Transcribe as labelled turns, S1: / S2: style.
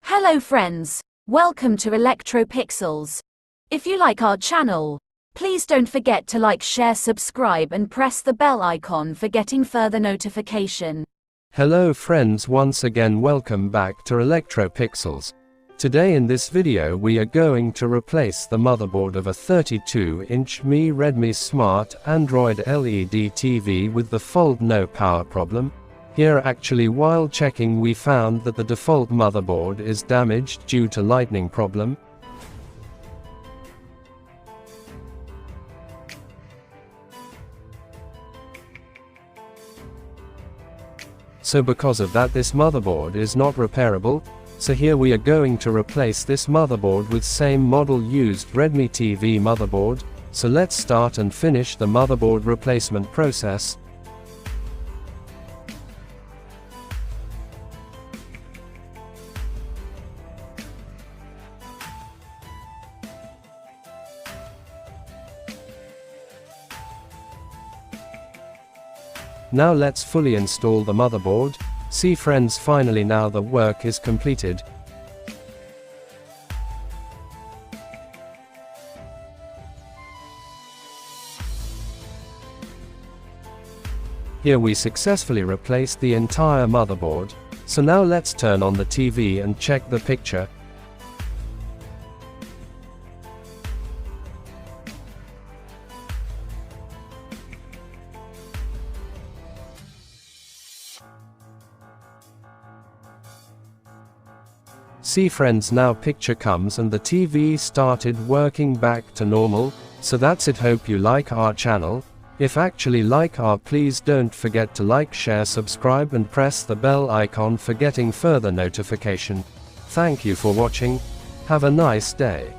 S1: Hello friends, welcome to ElectroPixels. If you like our channel, please don't forget to like, share, subscribe and press the bell icon for getting further notification.
S2: Hello friends, once again welcome back to ElectroPixels. Today in this video we are going to replace the motherboard of a 32-inch Redmi Smart Android LED TV with the Fold No Power problem. Here actually while checking we found that the default motherboard is damaged due to lightning problem. So because of that this motherboard is not repairable. So here we are going to replace this motherboard with same model used Redmi TV motherboard. So let's start and finish the motherboard replacement process. Now let's fully install the motherboard. See friends, finally now the work is completed. Here we successfully replaced the entire motherboard. So now let's turn on the TV and check the picture. See friends, now picture comes and the TV started working back to normal. So that's it, hope you like our channel. If actually like our, please don't forget to like, share, subscribe and press the bell icon for getting further notification. Thank you for watching. Have a nice day.